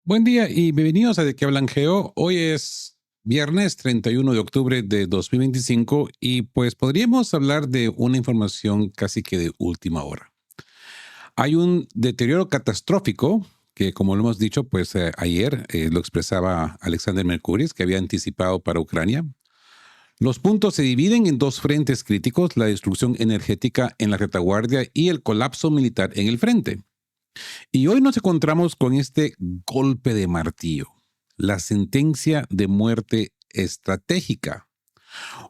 Buen día y bienvenidos a De qué hablan Geo. Hoy es viernes 31 de octubre de 2025 y pues podríamos hablar de una información casi que de última hora. Hay un deterioro catastrófico que, como lo hemos dicho, pues ayer lo expresaba Alexander Mercuris, que había anticipado para Ucrania. Los puntos se dividen en dos frentes críticos: la destrucción energética en la retaguardia y el colapso militar en el frente. Y hoy nos encontramos con este golpe de martillo, la sentencia de muerte estratégica.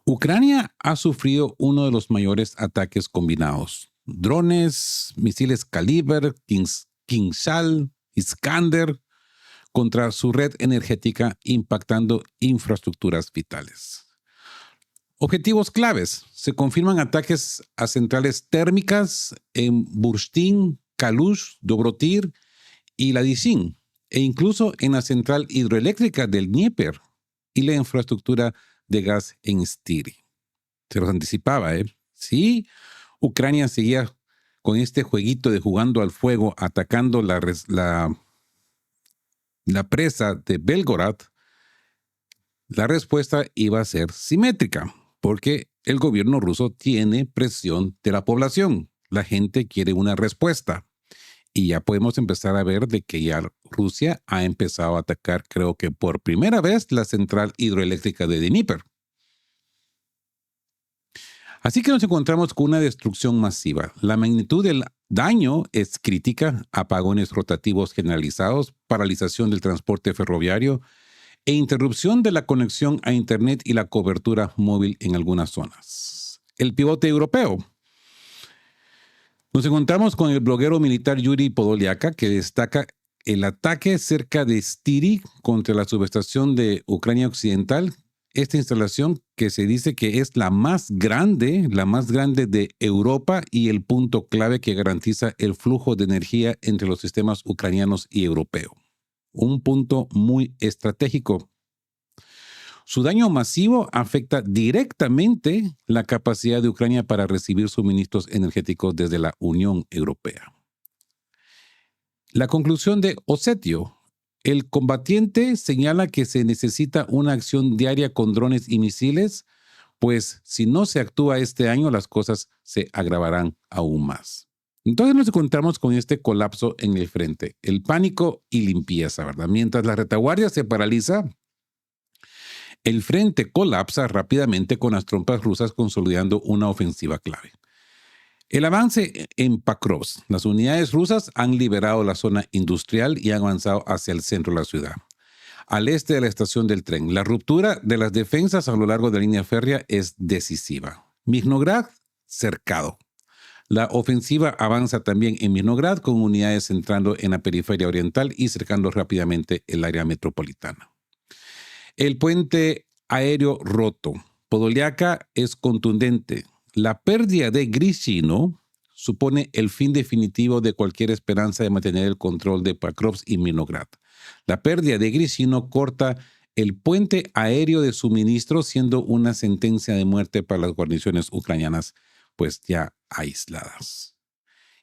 Ucrania ha sufrido uno de los mayores ataques combinados: drones, misiles Kaliber, Kinzhal, Iskander, contra su red energética, impactando infraestructuras vitales. Objetivos claves: se confirman ataques a centrales térmicas en Burstin, Kalush, Dobrotir y Ladyshin, e incluso en la central hidroeléctrica del Dnieper y la infraestructura de gas en Styria. Se los anticipaba, ¿eh? Sí, Ucrania seguía con este jueguito de jugando al fuego, atacando la presa de Belgorod. La respuesta iba a ser simétrica, porque el gobierno ruso tiene presión de la población. La gente quiere una respuesta. Y ya podemos empezar a ver de que ya Rusia ha empezado a atacar, creo que por primera vez, la central hidroeléctrica de Dnieper. Así que nos encontramos con una destrucción masiva. La magnitud del daño es crítica: apagones rotativos generalizados, paralización del transporte ferroviario e interrupción de la conexión a Internet y la cobertura móvil en algunas zonas. El pivote europeo. Nos encontramos con el bloguero militar Yuri Podoliaka, que destaca el ataque cerca de Styria contra la subestación de Ucrania Occidental. Esta instalación, que se dice que es la más grande de Europa y el punto clave que garantiza el flujo de energía entre los sistemas ucranianos y europeo. Un punto muy estratégico. Su daño masivo afecta directamente la capacidad de Ucrania para recibir suministros energéticos desde la Unión Europea. La conclusión de Osetio. El combatiente señala que se necesita una acción diaria con drones y misiles, pues si no se actúa este año, las cosas se agravarán aún más. Entonces nos encontramos con este colapso en el frente, el pánico y limpieza, ¿verdad? Mientras la retaguardia se paraliza, el frente colapsa rápidamente, con las tropas rusas consolidando una ofensiva clave. El avance en Pakrovsk. Las unidades rusas han liberado la zona industrial y han avanzado hacia el centro de la ciudad, al este de la estación del tren. La ruptura de las defensas a lo largo de la línea férrea es decisiva. Mirnograd cercado. La ofensiva avanza también en Mirnograd, con unidades entrando en la periferia oriental y cercando rápidamente el área metropolitana. El puente aéreo roto. Podoliaka es contundente. La pérdida de Grishino supone el fin definitivo de cualquier esperanza de mantener el control de Pakrovsk y Mirnograd. La pérdida de Grishino corta el puente aéreo de suministro, siendo una sentencia de muerte para las guarniciones ucranianas, pues ya aisladas.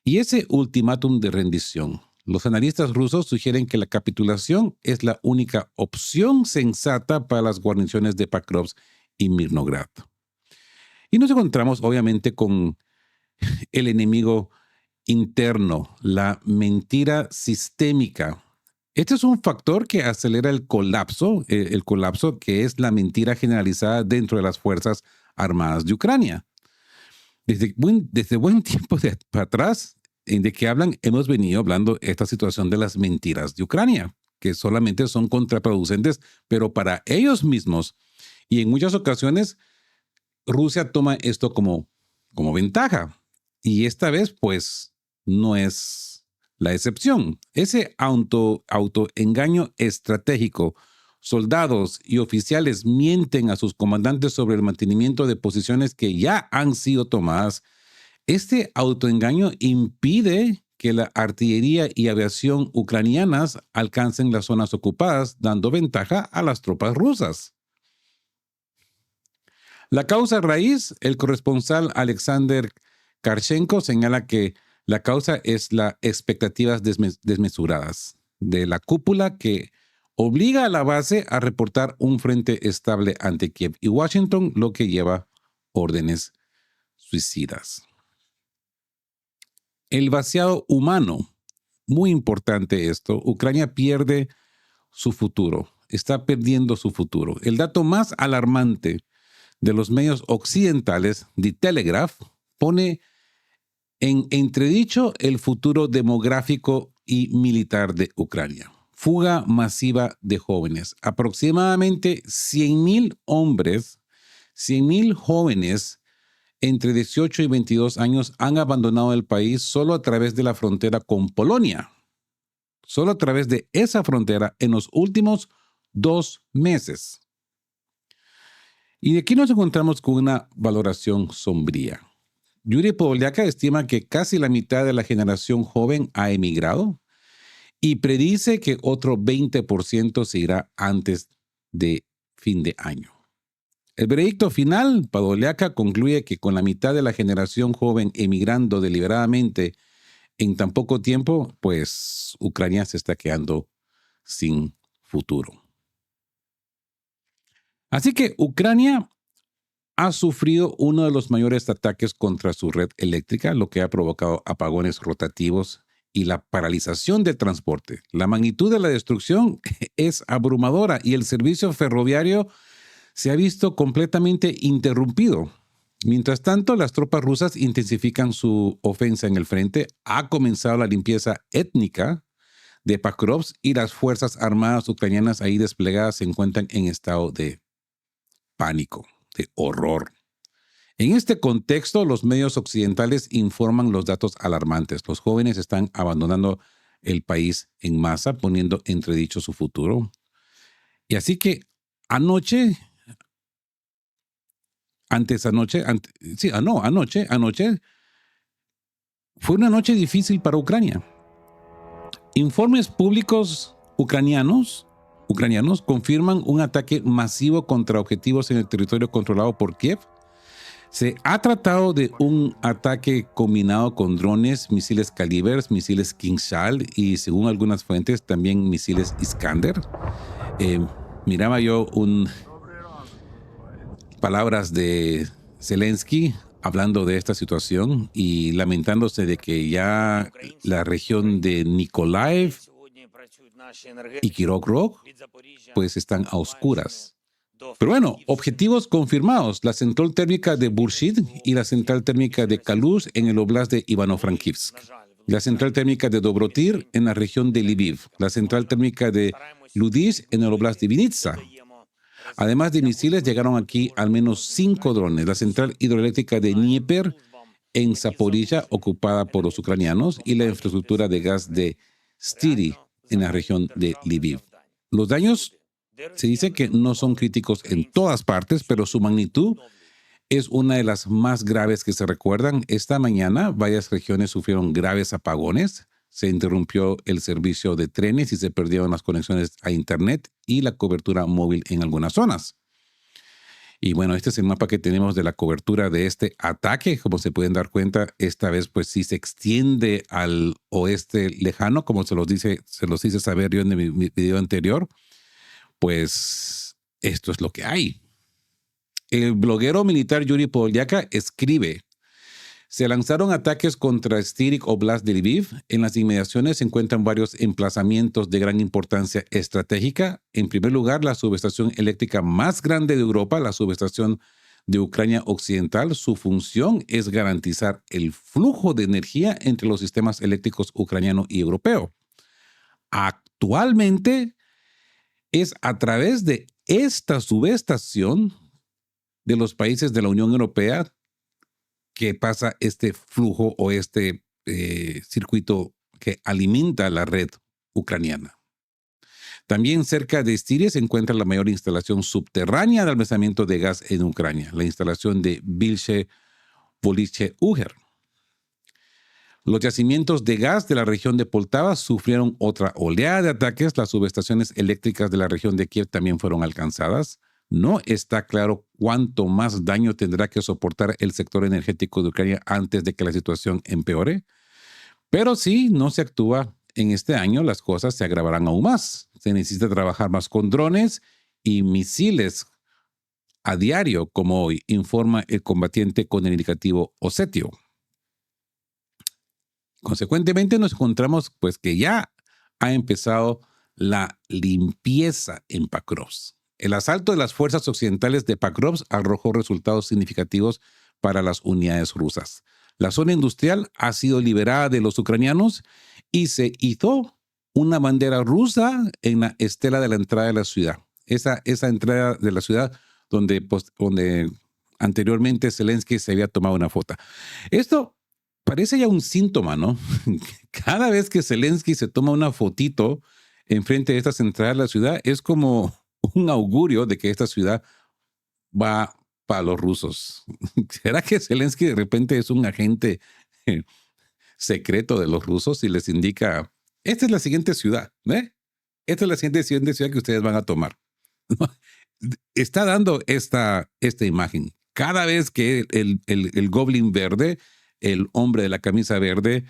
Y ese ultimátum de rendición. Los analistas rusos sugieren que la capitulación es la única opción sensata para las guarniciones de Pakrovsk y Mirnograd. Y nos encontramos obviamente con el enemigo interno, la mentira sistémica. Este es un factor que acelera el colapso que es la mentira generalizada dentro de las Fuerzas Armadas de Ucrania. Desde buen tiempo para atrás, de que hablan, hemos venido hablando de esta situación de las mentiras de Ucrania, que solamente son contraproducentes, pero para ellos mismos. Y en muchas ocasiones, Rusia toma esto como ventaja. Y esta vez, pues, no es la excepción. Ese autoengaño estratégico. Soldados y oficiales mienten a sus comandantes sobre el mantenimiento de posiciones que ya han sido tomadas. Este autoengaño impide que la artillería y aviación ucranianas alcancen las zonas ocupadas, dando ventaja a las tropas rusas. La causa raíz. El corresponsal Alexander Karchenko señala que la causa es las expectativas desmesuradas. de la cúpula que obliga a la base a reportar un frente estable ante Kiev y Washington, lo que lleva órdenes suicidas. El vaciado humano, muy importante esto, Ucrania pierde su futuro, está perdiendo su futuro. El dato más alarmante de los medios occidentales, The Telegraph, pone en entredicho el futuro demográfico y militar de Ucrania. Fuga masiva de jóvenes. Aproximadamente 100,000 hombres, 100,000 jóvenes entre 18 y 22 años han abandonado el país solo a través de la frontera con Polonia. Solo a través de esa frontera en los últimos 2 meses. Y de aquí nos encontramos con una valoración sombría. Yuri Podolyak estima que casi la mitad de la generación joven ha emigrado y predice que otro 20% se irá antes de fin de año. El veredicto final, Podolyak concluye que con la mitad de la generación joven emigrando deliberadamente en tan poco tiempo, pues Ucrania se está quedando sin futuro. Así que Ucrania ha sufrido uno de los mayores ataques contra su red eléctrica, lo que ha provocado apagones rotativos y la paralización del transporte. La magnitud de la destrucción es abrumadora y el servicio ferroviario se ha visto completamente interrumpido. Mientras tanto, las tropas rusas intensifican su ofensa en el frente. Ha comenzado la limpieza étnica de Pakrovsk y las fuerzas armadas ucranianas ahí desplegadas se encuentran en estado de pánico, de horror. En este contexto, los medios occidentales informan los datos alarmantes. Los jóvenes están abandonando el país en masa, poniendo entredicho su futuro. Y así que anoche fue una noche difícil para Ucrania. Informes públicos ucranianos confirman un ataque masivo contra objetivos en el territorio controlado por Kiev. Se ha tratado de un ataque combinado con drones, misiles Kalibr, misiles Kinzhal y, según algunas fuentes, también misiles Iskander. Miraba yo palabras de Zelensky hablando de esta situación y lamentándose de que ya la región de Nikolaev y Kirov pues están a oscuras. Pero bueno, objetivos confirmados: la central térmica de Burshid y la central térmica de Kaluz en el oblast de Ivano-Frankivsk, la central térmica de Dobrotir en la región de Lviv, la central térmica de Ludish en el oblast de Vinnytsia. Además de misiles, llegaron aquí al menos 5 drones. La central hidroeléctrica de Dnieper en Zaporizhia, ocupada por los ucranianos, y la infraestructura de gas de Styry en la región de Lviv. Los daños se dice que no son críticos en todas partes, pero su magnitud es una de las más graves que se recuerdan. Esta mañana, varias regiones sufrieron graves apagones. Se interrumpió el servicio de trenes y se perdieron las conexiones a Internet y la cobertura móvil en algunas zonas. Y bueno, este es el mapa que tenemos de la cobertura de este ataque. Como se pueden dar cuenta, esta vez pues sí se extiende al oeste lejano, como se los hice saber yo en mi video anterior. Pues esto es lo que hay. El bloguero militar Yuri Podolyak escribe: se lanzaron ataques contra Styryk Oblast de Lviv. En las inmediaciones se encuentran varios emplazamientos de gran importancia estratégica. En primer lugar, la subestación eléctrica más grande de Europa, la subestación de Ucrania Occidental. Su función es garantizar el flujo de energía entre los sistemas eléctricos ucraniano y europeo. Actualmente es a través de esta subestación de los países de la Unión Europea que pasa este flujo o este circuito que alimenta la red ucraniana. También cerca de Styria se encuentra la mayor instalación subterránea de almacenamiento de gas en Ucrania, la instalación de Bilche Police Uger. Los yacimientos de gas de la región de Poltava sufrieron otra oleada de ataques. Las subestaciones eléctricas de la región de Kiev también fueron alcanzadas. No está claro cuánto más daño tendrá que soportar el sector energético de Ucrania antes de que la situación empeore. Pero si no se actúa, en este año las cosas se agravarán aún más. Se necesita trabajar más con drones y misiles a diario, como hoy, informa el combatiente con el indicativo Osetio. Consecuentemente, nos encontramos pues que ya ha empezado la limpieza en Pakrovsk. El asalto de las fuerzas occidentales de Pakrovsk arrojó resultados significativos para las unidades rusas. La zona industrial ha sido liberada de los ucranianos y se hizo una bandera rusa en la estela de la entrada de la ciudad. Esa entrada de la ciudad donde anteriormente Zelensky se había tomado una foto. Esto parece ya un síntoma, ¿no? Cada vez que Zelensky se toma una fotito enfrente de estas entradas de la ciudad, es como un augurio de que esta ciudad va para los rusos. ¿Será que Zelensky de repente es un agente secreto de los rusos y les indica, esta es la siguiente ciudad, ¿eh? Esta es la siguiente ciudad que ustedes van a tomar? Está dando esta imagen. Cada vez que el Goblin verde, el hombre de la camisa verde,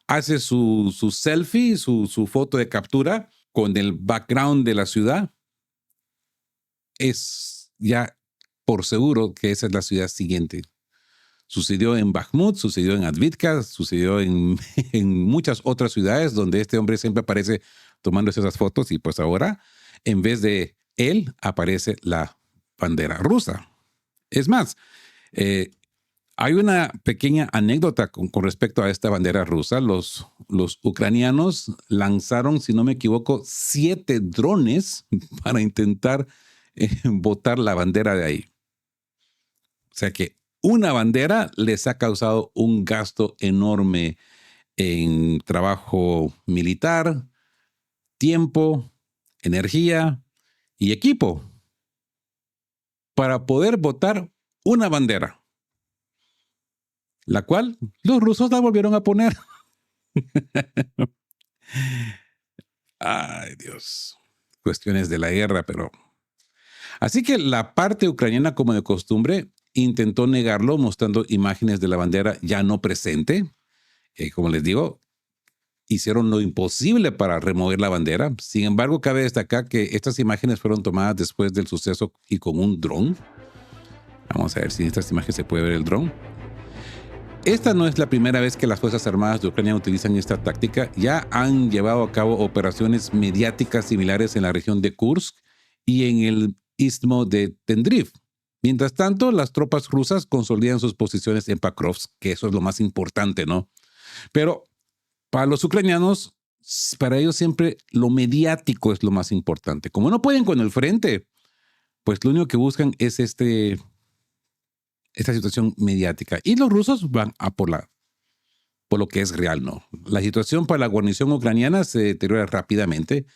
hace su selfie, su foto de captura con el background de la ciudad, es ya por seguro que esa es la ciudad siguiente. Sucedió en Bakhmut, sucedió en Advitka, sucedió en muchas otras ciudades donde este hombre siempre aparece tomándose esas fotos y pues ahora, en vez de él, aparece la bandera rusa. Es más, hay una pequeña anécdota con respecto a esta bandera rusa. Los ucranianos lanzaron, si no me equivoco, 7 drones para intentar botar la bandera de ahí. O sea que una bandera les ha causado un gasto enorme en trabajo militar, tiempo, energía y equipo para poder botar una bandera, la cual los rusos la volvieron a poner. Ay, Dios. Cuestiones de la guerra, pero... Así que la parte ucraniana, como de costumbre, intentó negarlo mostrando imágenes de la bandera ya no presente. Como les digo, hicieron lo imposible para remover la bandera. Sin embargo, cabe destacar que estas imágenes fueron tomadas después del suceso y con un dron. Vamos a ver si en estas imágenes se puede ver el dron. Esta no es la primera vez que las Fuerzas Armadas de Ucrania utilizan esta táctica. Ya han llevado a cabo operaciones mediáticas similares en la región de Kursk y en el istmo de Tendriv. Mientras tanto, las tropas rusas consolidan sus posiciones en Pakrovsk, que eso es lo más importante, ¿no? Pero para los ucranianos, para ellos siempre lo mediático es lo más importante. Como no pueden con el frente, pues lo único que buscan es esta situación mediática. Y los rusos van a por lo que es real, ¿no? La situación para la guarnición ucraniana se deteriora rápidamente.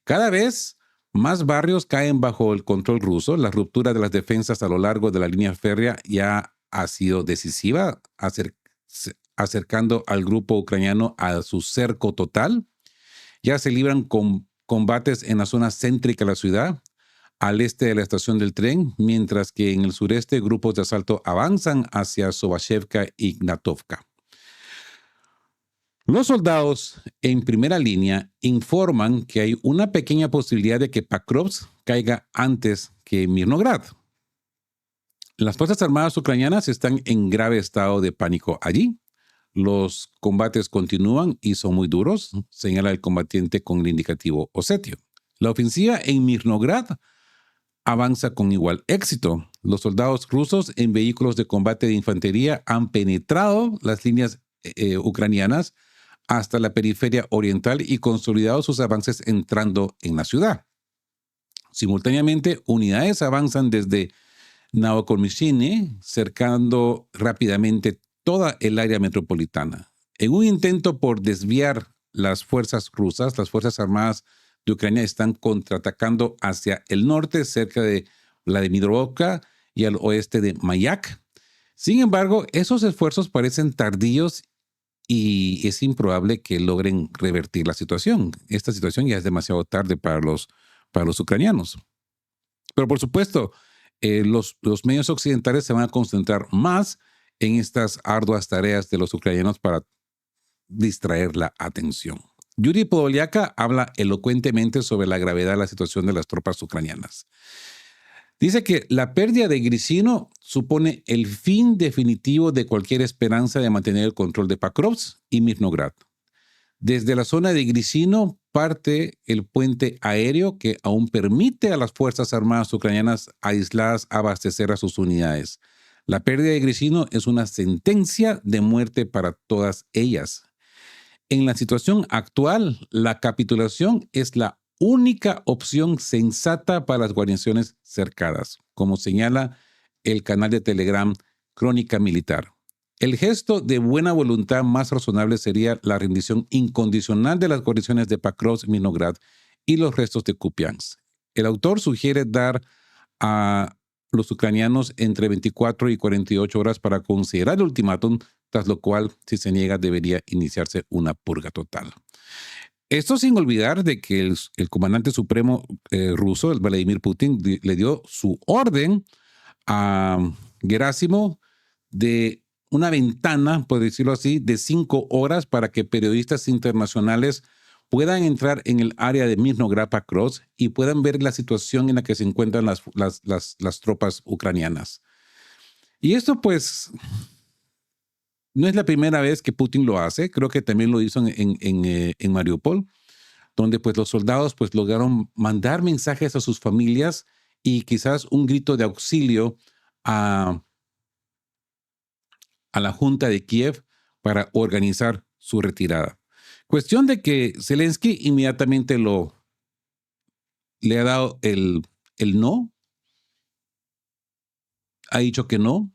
Cada vez más barrios caen bajo el control ruso. La ruptura de las defensas a lo largo de la línea férrea ya ha sido decisiva, acercando al grupo ucraniano a su cerco total. Ya se libran combates en la zona céntrica de la ciudad, al este de la estación del tren, mientras que en el sureste grupos de asalto avanzan hacia Sobashevka y Gnatovka. Los soldados en primera línea informan que hay una pequeña posibilidad de que Pakrovsk caiga antes que Mirnograd. Las Fuerzas Armadas ucranianas están en grave estado de pánico allí. Los combates continúan y son muy duros, señala el combatiente con el indicativo Osetio. La ofensiva en Mirnograd avanza con igual éxito. Los soldados rusos en vehículos de combate de infantería han penetrado las líneas ucranianas hasta la periferia oriental y consolidado sus avances entrando en la ciudad. Simultáneamente, unidades avanzan desde Novokomichny, cercando rápidamente toda el área metropolitana. En un intento por desviar las fuerzas rusas, las Fuerzas Armadas de Ucrania están contraatacando hacia el norte, cerca de Vladimirovka y al oeste de Mayak. Sin embargo, esos esfuerzos parecen tardíos y es improbable que logren revertir la situación. Esta situación ya es demasiado tarde para los ucranianos. Pero por supuesto, los medios occidentales se van a concentrar más en estas arduas tareas de los ucranianos para distraer la atención. Yuri Podoliaka habla elocuentemente sobre la gravedad de la situación de las tropas ucranianas. Dice que la pérdida de Grisino supone el fin definitivo de cualquier esperanza de mantener el control de Pakrovsk y Mirnograd. Desde la zona de Grisino parte el puente aéreo que aún permite a las Fuerzas Armadas ucranianas aisladas abastecer a sus unidades. La pérdida de Grisino es una sentencia de muerte para todas ellas. En la situación actual, la capitulación es la única opción sensata para las guarniciones cercadas, como señala el canal de Telegram Crónica Militar. El gesto de buena voluntad más razonable sería la rendición incondicional de las guarniciones de Pakrovsk, Mirnograd y los restos de Kupiansk. El autor sugiere dar a los ucranianos entre 24 y 48 horas para considerar el ultimátum, tras lo cual, si se niega, debería iniciarse una purga total. Esto sin olvidar de que el comandante supremo ruso, el Vladimir Putin, le dio su orden a Gerásimo de una ventana, por decirlo así, de 5 horas para que periodistas internacionales puedan entrar en el área de Mirnograd, Pakrovsk y puedan ver la situación en la que se encuentran las tropas ucranianas. Y esto, pues, no es la primera vez que Putin lo hace. Creo que también lo hizo en Mariupol, donde pues los soldados pues lograron mandar mensajes a sus familias y quizás un grito de auxilio a la Junta de Kiev para organizar su retirada. Cuestión de que Zelensky inmediatamente le ha dado el no, ha dicho que no,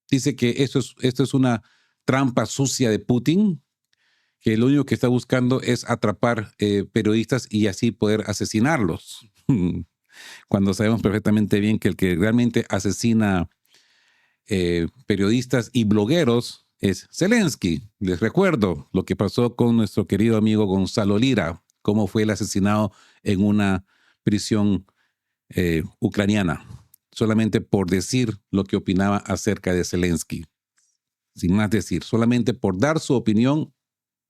dice que esto es una trampa sucia de Putin, que lo único que está buscando es atrapar periodistas y así poder asesinarlos. Cuando sabemos perfectamente bien que el que realmente asesina periodistas y blogueros es Zelensky. Les recuerdo lo que pasó con nuestro querido amigo Gonzalo Lira, cómo fue el asesinado en una prisión ucraniana, solamente por decir lo que opinaba acerca de Zelensky. Sin más decir, solamente por dar su opinión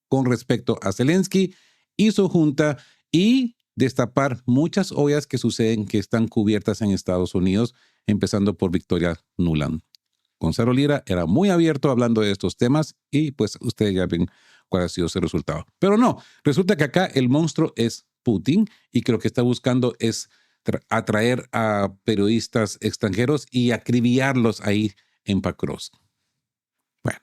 con respecto a Zelensky y su junta y destapar muchas ollas que suceden que están cubiertas en Estados Unidos, empezando por Victoria Nuland. Gonzalo Lira era muy abierto hablando de estos temas y pues ustedes ya ven cuál ha sido ese resultado. Pero no, resulta que acá el monstruo es Putin y que lo que está buscando es atraer a periodistas extranjeros y acribillarlos ahí en Pakrovsk. Bueno,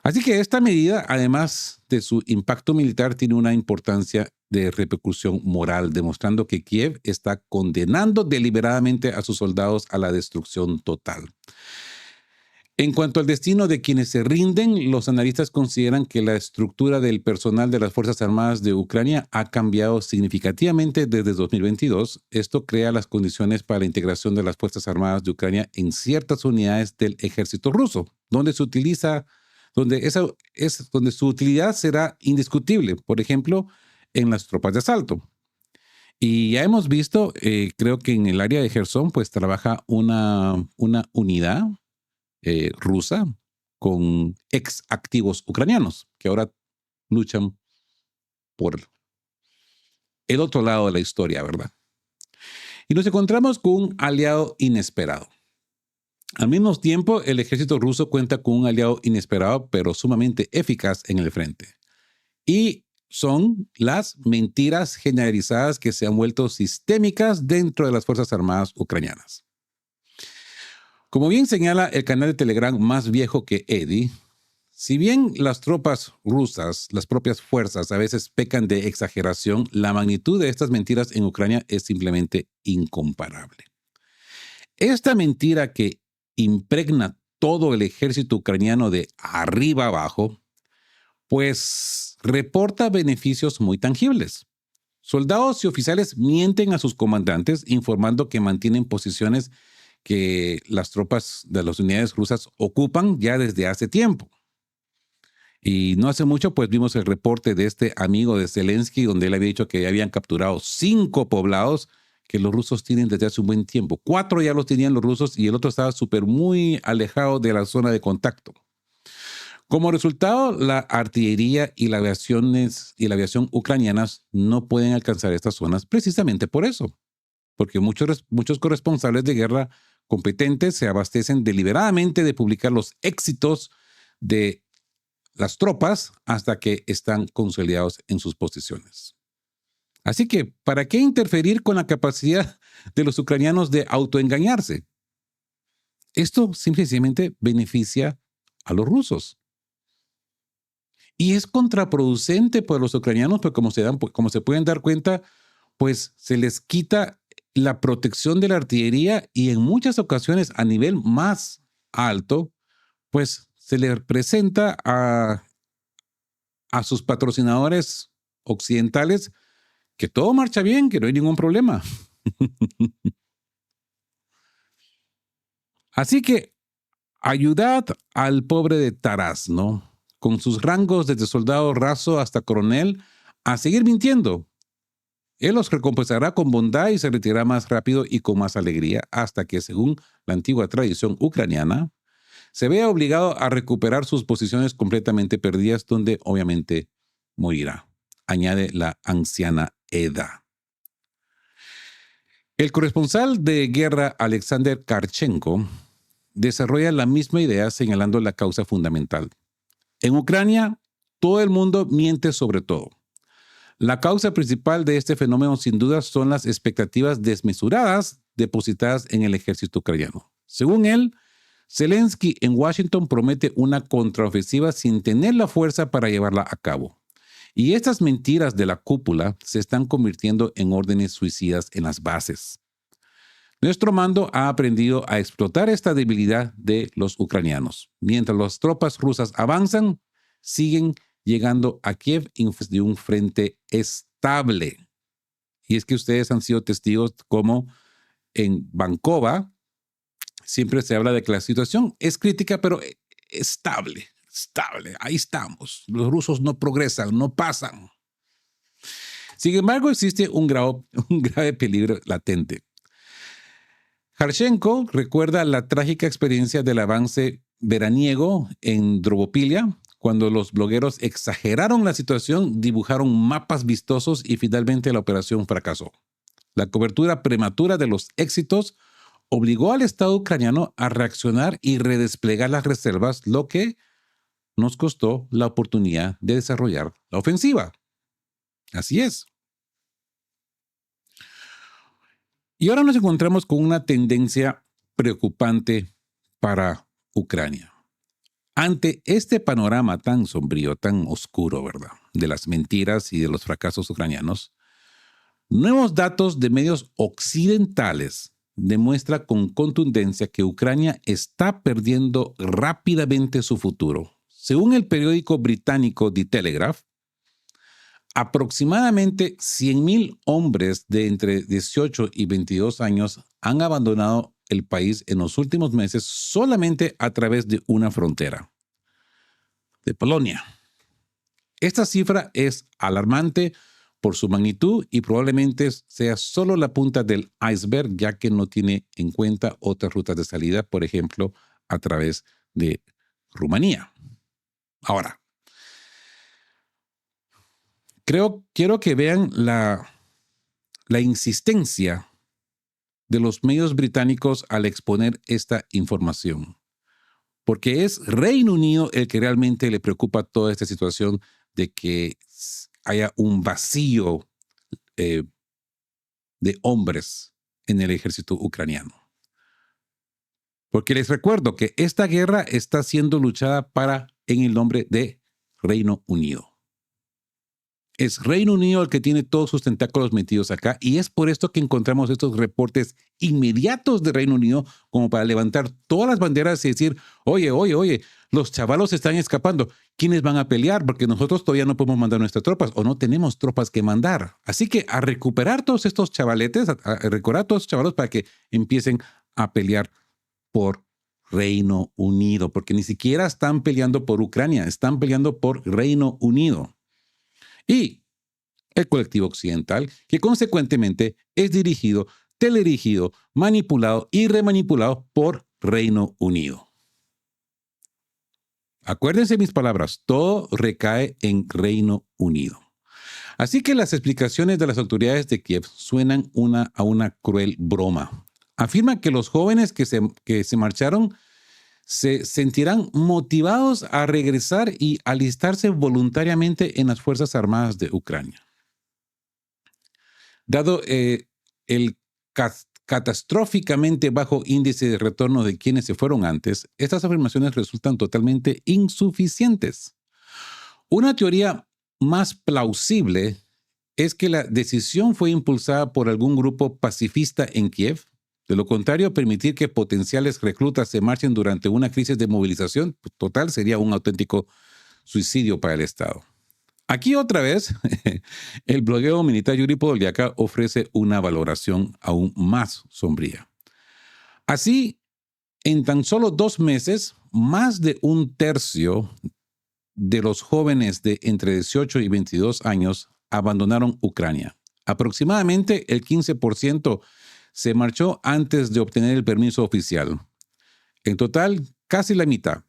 así que esta medida, además de su impacto militar, tiene una importancia de repercusión moral, demostrando que Kiev está condenando deliberadamente a sus soldados a la destrucción total. En cuanto al destino de quienes se rinden, los analistas consideran que la estructura del personal de las Fuerzas Armadas de Ucrania ha cambiado significativamente desde 2022. Esto crea las condiciones para la integración de las Fuerzas Armadas de Ucrania en ciertas unidades del ejército ruso, donde su utilidad será indiscutible, por ejemplo, en las tropas de asalto. Y ya hemos visto, creo que en el área de Gerson, pues trabaja una unidad rusa con ex activos ucranianos que ahora luchan por el otro lado de la historia, ¿verdad? Y nos encontramos con un aliado inesperado. Al mismo tiempo, el ejército ruso cuenta con un aliado inesperado, pero sumamente eficaz en el frente. Y son las mentiras generalizadas que se han vuelto sistémicas dentro de las Fuerzas Armadas ucranianas. Como bien señala el canal de Telegram más viejo que Eddie, si bien las tropas rusas, las propias fuerzas, a veces pecan de exageración, la magnitud de estas mentiras en Ucrania es simplemente incomparable. Esta mentira que impregna todo el ejército ucraniano de arriba abajo, pues reporta beneficios muy tangibles. Soldados y oficiales mienten a sus comandantes informando que mantienen posiciones que las tropas de las unidades rusas ocupan ya desde hace tiempo. Y no hace mucho, pues vimos el reporte de este amigo de Zelensky, donde él había dicho que ya habían capturado 5 poblados que los rusos tienen desde hace un buen tiempo. 4 ya los tenían los rusos y el otro estaba muy alejado de la zona de contacto. Como resultado, la artillería y la aviación ucranianas no pueden alcanzar estas zonas precisamente por eso, porque muchos corresponsales de guerra competentes se abastecen deliberadamente de publicar los éxitos de las tropas hasta que están consolidados en sus posiciones. Así que, ¿para qué interferir con la capacidad de los ucranianos de autoengañarse? Esto simplemente beneficia a los rusos. Y es contraproducente para los ucranianos, porque como se pueden dar cuenta, pues se les quita la protección de la artillería y en muchas ocasiones a nivel más alto, pues se le presenta a sus patrocinadores occidentales que todo marcha bien, que no hay ningún problema. Así que ayudad al pobre de Taraz, ¿no? Con sus rangos desde soldado raso hasta coronel, a seguir mintiendo. Él los recompensará con bondad y se retirará más rápido y con más alegría hasta que, según la antigua tradición ucraniana, se vea obligado a recuperar sus posiciones completamente perdidas, donde obviamente morirá, añade la anciana Eda. El corresponsal de guerra Alexander Karchenko desarrolla la misma idea señalando la causa fundamental. En Ucrania, todo el mundo miente sobre todo. La causa principal de este fenómeno, sin duda, son las expectativas desmesuradas depositadas en el ejército ucraniano. Según él, Zelensky en Washington promete una contraofensiva sin tener la fuerza para llevarla a cabo. Y estas mentiras de la cúpula se están convirtiendo en órdenes suicidas en las bases. Nuestro mando ha aprendido a explotar esta debilidad de los ucranianos. Mientras las tropas rusas avanzan, siguen llegando a Kiev de un frente estable. Y es que ustedes han sido testigos como en Bankova siempre se habla de que la situación es crítica, pero estable. Ahí estamos. Los rusos no progresan, no pasan. Sin embargo, existe un grave peligro latente. Karchenko recuerda la trágica experiencia del avance veraniego en Drobopilia, cuando los blogueros exageraron la situación, dibujaron mapas vistosos y finalmente la operación fracasó. La cobertura prematura de los éxitos obligó al Estado ucraniano a reaccionar y redesplegar las reservas, lo que nos costó la oportunidad de desarrollar la ofensiva. Así es. Y ahora nos encontramos con una tendencia preocupante para Ucrania. Ante este panorama tan sombrío, tan oscuro, ¿verdad?, de las mentiras y de los fracasos ucranianos, nuevos datos de medios occidentales demuestran con contundencia que Ucrania está perdiendo rápidamente su futuro. Según el periódico británico The Telegraph, aproximadamente 100,000 hombres de entre 18 y 22 años han abandonado el país en los últimos meses solamente a través de una frontera, de Polonia. Esta cifra es alarmante por su magnitud y probablemente sea solo la punta del iceberg, ya que no tiene en cuenta otras rutas de salida, por ejemplo, a través de Rumanía. Ahora, quiero que vean la insistencia de los medios británicos al exponer esta información, porque es Reino Unido el que realmente le preocupa toda esta situación de que haya un vacío de hombres en el ejército ucraniano. Porque les recuerdo que esta guerra está siendo luchada en el nombre de Reino Unido. Es Reino Unido el que tiene todos sus tentáculos metidos acá y es por esto que encontramos estos reportes inmediatos de Reino Unido como para levantar todas las banderas y decir, oye, los chavalos están escapando. ¿Quiénes van a pelear? Porque nosotros todavía no podemos mandar nuestras tropas o no tenemos tropas que mandar. Así que a recuperar todos estos chavaletes, a recuperar todos estos chavalos para que empiecen a pelear por Reino Unido, porque ni siquiera están peleando por Ucrania, están peleando por Reino Unido. Y el colectivo occidental, que consecuentemente es dirigido, teledirigido, manipulado y remanipulado por Reino Unido. Acuérdense mis palabras, todo recae en Reino Unido. Así que las explicaciones de las autoridades de Kiev suenan a una cruel broma. Afirman que los jóvenes que se marcharon se sentirán motivados a regresar y alistarse voluntariamente en las Fuerzas Armadas de Ucrania. Dado el catastróficamente bajo índice de retorno de quienes se fueron antes, estas afirmaciones resultan totalmente insuficientes. Una teoría más plausible es que la decisión fue impulsada por algún grupo pacifista en Kiev. De lo contrario, permitir que potenciales reclutas se marchen durante una crisis de movilización total sería un auténtico suicidio para el Estado. Aquí otra vez, el bloguero militar Yuri Podolyak ofrece una valoración aún más sombría. Así, en tan solo 2 meses, más de 1/3 de los jóvenes de entre 18 y 22 años abandonaron Ucrania. Aproximadamente el 15% se marchó antes de obtener el permiso oficial. En total, casi la mitad.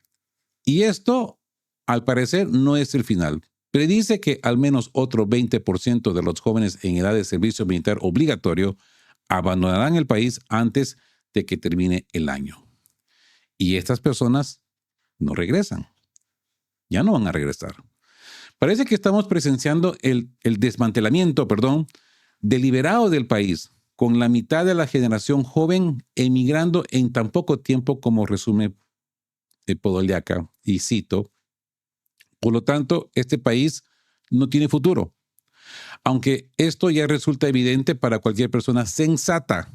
Y esto, al parecer, no es el final. Predice que al menos otro 20% de los jóvenes en edad de servicio militar obligatorio abandonarán el país antes de que termine el año. Y estas personas no regresan. Ya no van a regresar. Parece que estamos presenciando el desmantelamiento, deliberado del país, con la mitad de la generación joven emigrando en tan poco tiempo como resume Podolyak, y cito: por lo tanto, este país no tiene futuro. Aunque esto ya resulta evidente para cualquier persona sensata.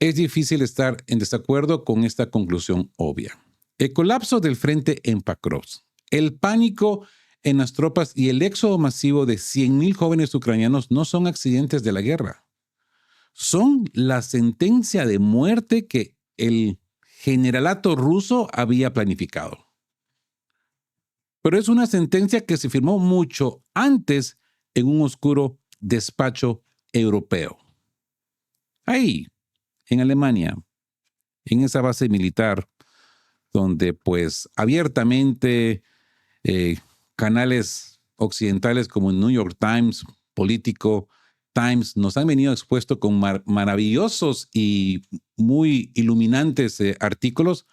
Es difícil estar en desacuerdo con esta conclusión obvia. El colapso del frente en Pakrovsk, el pánico en las tropas y el éxodo masivo de 100,000 jóvenes ucranianos no son accidentes de la guerra. Son la sentencia de muerte que el generalato ruso había planificado. Pero es una sentencia que se firmó mucho antes en un oscuro despacho europeo. Ahí, en Alemania, en esa base militar, donde pues abiertamente canales occidentales como el New York Times, Politico, Times, nos han venido expuestos con maravillosos y muy iluminantes artículos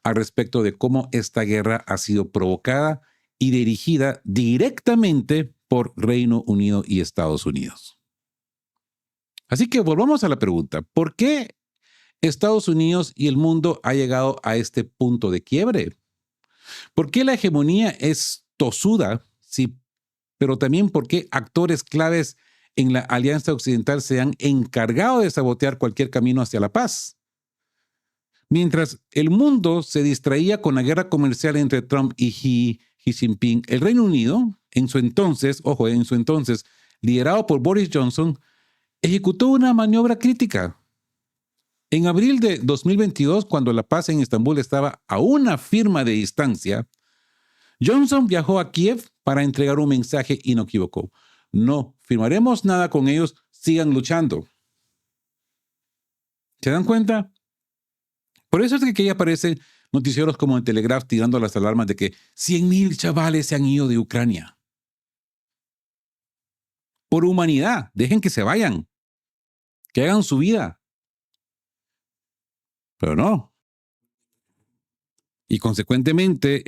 al respecto de cómo esta guerra ha sido provocada y dirigida directamente por Reino Unido y Estados Unidos. Así que volvamos a la pregunta: ¿por qué Estados Unidos y el mundo ha llegado a este punto de quiebre? ¿Por qué la hegemonía es tosuda? Sí, pero también por qué actores claves en la Alianza Occidental se han encargado de sabotear cualquier camino hacia la paz. Mientras el mundo se distraía con la guerra comercial entre Trump y Xi Jinping, el Reino Unido, en su entonces, liderado por Boris Johnson, ejecutó una maniobra crítica. En abril de 2022, cuando la paz en Estambul estaba a una firma de distancia, Johnson viajó a Kiev para entregar un mensaje inequívoco: no firmaremos nada con ellos, sigan luchando. ¿Se dan cuenta? Por eso es que aquí aparecen noticieros como el Telegraph tirando las alarmas de que 100,000 chavales se han ido de Ucrania. Por humanidad, dejen que se vayan, que hagan su vida. Pero no. Y consecuentemente,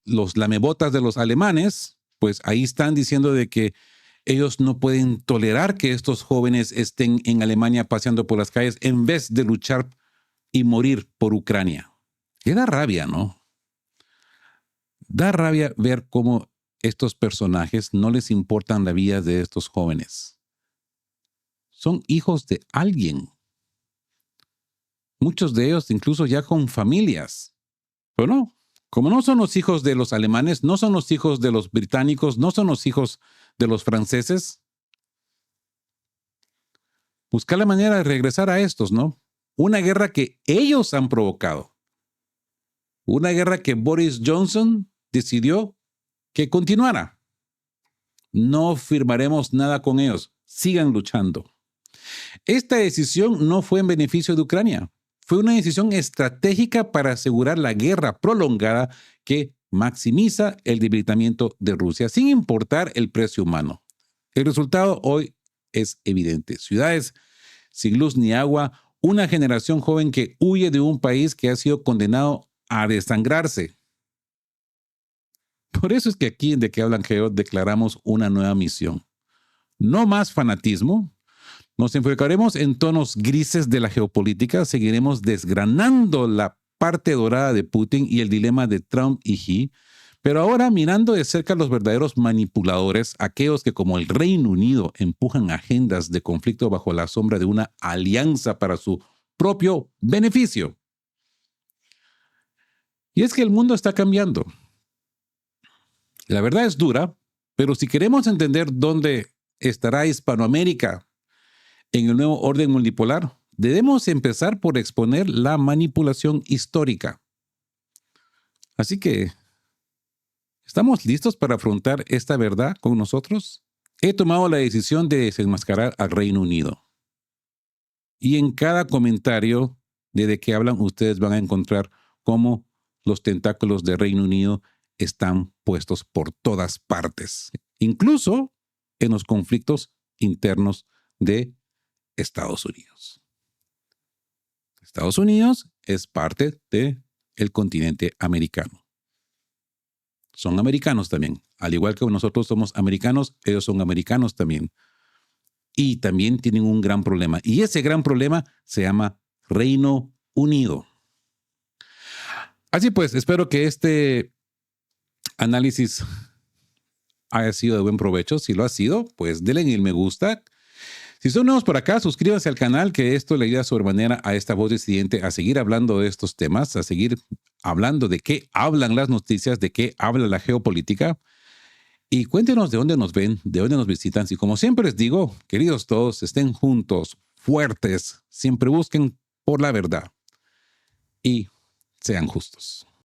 los lamebotas de los alemanes, pues ahí están diciendo de que ellos no pueden tolerar que estos jóvenes estén en Alemania paseando por las calles en vez de luchar y morir por Ucrania. Y da rabia, ¿no? Da rabia ver cómo estos personajes no les importan la vida de estos jóvenes. Son hijos de alguien. Muchos de ellos incluso ya con familias. Pero no, como no son los hijos de los alemanes, no son los hijos de los británicos, no son los hijos de los franceses, buscar la manera de regresar a estos, ¿no? Una guerra que ellos han provocado. Una guerra que Boris Johnson decidió que continuara. No firmaremos nada con ellos. Sigan luchando. Esta decisión no fue en beneficio de Ucrania. Fue una decisión estratégica para asegurar la guerra prolongada que maximiza el debilitamiento de Rusia, sin importar el precio humano. El resultado hoy es evidente. Ciudades sin luz ni agua, una generación joven que huye de un país que ha sido condenado a desangrarse. Por eso es que aquí en De Qué Hablan Geos declaramos una nueva misión. No más fanatismo. Nos enfocaremos en tonos grises de la geopolítica. Seguiremos desgranando la parte dorada de Putin y el dilema de Trump y Xi. Pero ahora mirando de cerca a los verdaderos manipuladores, aquellos que como el Reino Unido empujan agendas de conflicto bajo la sombra de una alianza para su propio beneficio. Y es que el mundo está cambiando. La verdad es dura, pero si queremos entender dónde estará Hispanoamérica en el nuevo orden multipolar, debemos empezar por exponer la manipulación histórica. Así que, ¿estamos listos para afrontar esta verdad con nosotros? He tomado la decisión de desenmascarar al Reino Unido. Y en cada comentario de qué hablan, ustedes van a encontrar cómo los tentáculos del Reino Unido están puestos por todas partes, incluso en los conflictos internos de Estados Unidos. Estados Unidos es parte del continente americano. Son americanos también. Al igual que nosotros somos americanos, ellos son americanos también. Y también tienen un gran problema. Y ese gran problema se llama Reino Unido. Así pues, espero que este análisis haya sido de buen provecho. Si lo ha sido, pues denle el me gusta. Si son nuevos por acá, suscríbanse al canal, que esto le ayuda a sobremanera a esta voz disidente a seguir hablando de estos temas, a seguir hablando de qué hablan las noticias, de qué habla la geopolítica. Y cuéntenos de dónde nos ven, de dónde nos visitan. Y como siempre les digo, queridos todos, estén juntos, fuertes, siempre busquen por la verdad y sean justos.